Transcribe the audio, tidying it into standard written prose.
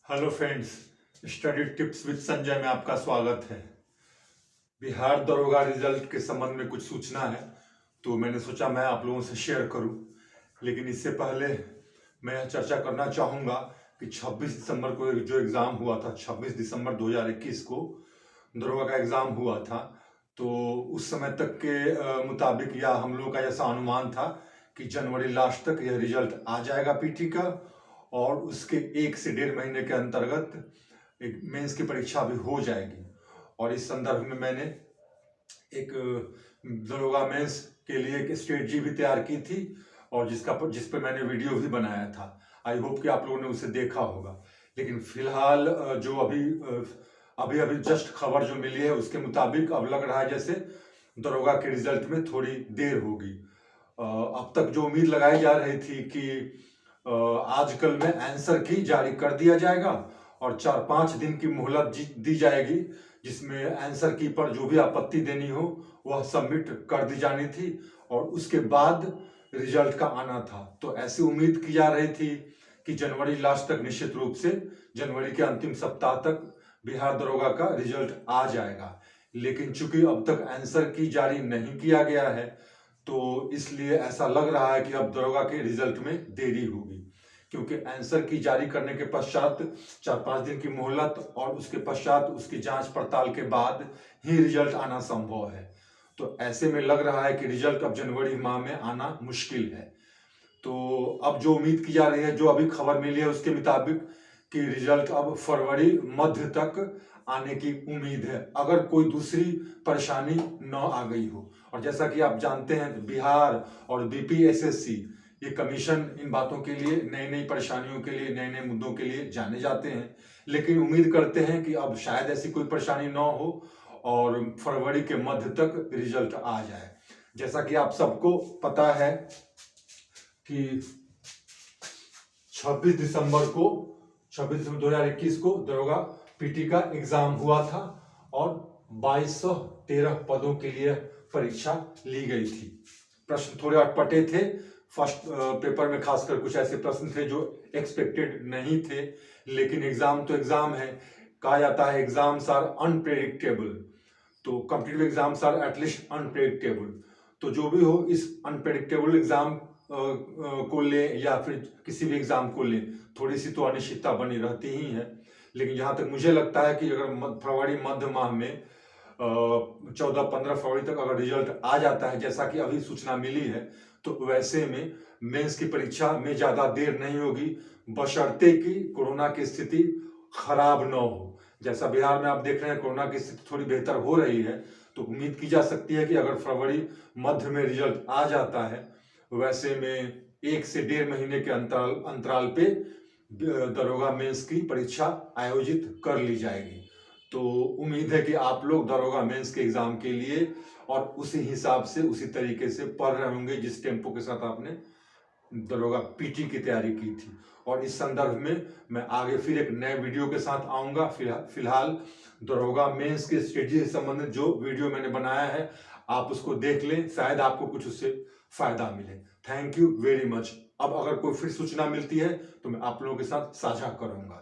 Hello friends, study tips with Sanjay में आपका स्वागत है। बिहार दरोगा रिजल्ट के संबंध में कुछ सूचना है तो मैंने सोचा मैं आप लोगों से शेयर करूं। लेकिन इससे पहले मैं यह चर्चा करना चाहूँगा कि 26 दिसंबर को जो एग्ज़ाम हुआ था, 26 दिसंबर 2021 को दरोगा का एग्ज़ाम हुआ था। तो उस समय तक के मुताबिक या हम लोग का ऐसा अनुमान था कि जनवरी लास्ट तक यह रिजल्ट आ जाएगा पीटी का, और उसके 1 से 1.5 महीने के अंतर्गत एक मेंस की परीक्षा भी हो जाएगी। और इस संदर्भ में मैंने एक दरोगा मेंस के लिए एक स्ट्रेटजी भी तैयार की थी और जिस पे मैंने वीडियो भी बनाया था। आई होप कि आप लोगों ने उसे देखा होगा। लेकिन फिलहाल जो अभी अभी जस्ट खबर जो मिली है उसके मुताबिक अब लग रहा है जैसे दरोगा के रिजल्ट में थोड़ी देर होगी। अब तक जो उम्मीद लगाई जा रही थी कि आजकल में आंसर की जारी कर दिया जाएगा और 4-5 दिन की मोहलत दी जाएगी, जिसमें आंसर की पर जो भी आपत्ति देनी हो वह सबमिट कर दी जानी थी और उसके बाद रिजल्ट का आना था। तो ऐसी उम्मीद की जा रही थी कि जनवरी लास्ट तक, निश्चित रूप से जनवरी के अंतिम सप्ताह तक बिहार दरोगा का रिजल्ट आ जाएगा। लेकिन चूंकि अब तक आंसर की जारी नहीं किया गया है तो इसलिए ऐसा लग रहा है कि अब दरोगा के रिजल्ट में देरी होगी, क्योंकि आंसर की जारी करने के पश्चात 4-5 दिन की मोहलत और उसके पश्चात उसकी जांच पड़ताल के बाद ही रिजल्ट आना संभव है। तो ऐसे में लग रहा है कि रिजल्ट अब जनवरी माह में आना मुश्किल है। तो अब जो उम्मीद की जा रही है, जो अभी खबर मिली है उसके मुताबिक कि रिजल्ट अब फरवरी मध्य तक आने की उम्मीद है, अगर कोई दूसरी परेशानी न आ गई हो। और जैसा कि आप जानते हैं, बिहार और बीपीएसएससी ये कमीशन इन बातों के लिए, नई नई परेशानियों के लिए, नए नए मुद्दों के लिए जाने जाते हैं। लेकिन उम्मीद करते हैं कि अब शायद ऐसी कोई परेशानी न हो और फरवरी के मध्य तक रिजल्ट आ जाए। जैसा कि आप सबको पता है कि 26 दिसंबर 2021 को दरोगा पीटी का एग्जाम हुआ था और 2213 पदों के लिए परीक्षा ली गई थी। प्रश्न थोड़े अटपटे थे। फर्स्ट पेपर में खासकर कुछ ऐसे प्रश्न थे जो एक्सपेक्टेड नहीं थे, लेकिन एग्जाम तो एग्जाम है। कहा जाता है एग्जाम्स आर अनप्रेडिक्टेबल, तो competitive exams are at least unpredictable. तो जो भी हो, इस अनप्रेडिक्टेबल एग्जाम को ले या फिर किसी भी एग्जाम को ले, थोड़ी सी तो अनिश्चितता बनी रहती ही है। लेकिन जहां तक मुझे लगता है कि अगर फरवरी मध्य माह में 14-15 फरवरी तक अगर रिजल्ट आ जाता है, जैसा कि अभी सूचना मिली है, तो वैसे में मेंस की परीक्षा में ज्यादा देर नहीं होगी, बशर्ते कि कोरोना की स्थिति खराब न हो। जैसा बिहार में आप देख रहे हैं कोरोना की स्थिति थोड़ी बेहतर हो रही है, तो उम्मीद की जा सकती है कि अगर फरवरी मध्य में रिजल्ट आ जाता है, वैसे में 1 से 1.5 महीने के अंतराल पे दरोगा मेंस की परीक्षा आयोजित कर ली जाएगी। तो उम्मीद है कि आप लोग दरोगा मेंस के एग्जाम के लिए और उसी हिसाब से, उसी तरीके से पढ़ रहे होंगे जिस टेम्पो के साथ आपने दरोगा पीटी की तैयारी की थी। और इस संदर्भ में मैं आगे फिर एक नए वीडियो के साथ आऊंगा। फिलहाल दरोगा मेंस के स्ट्रेटजी से संबंधित जो वीडियो मैंने बनाया है, आप उसको देख लें, शायद आपको कुछ उससे फायदा मिले। Thank you very much. अब अगर कोई फिर सूचना मिलती है तो मैं आप लोगों के साथ साझा करूंगा।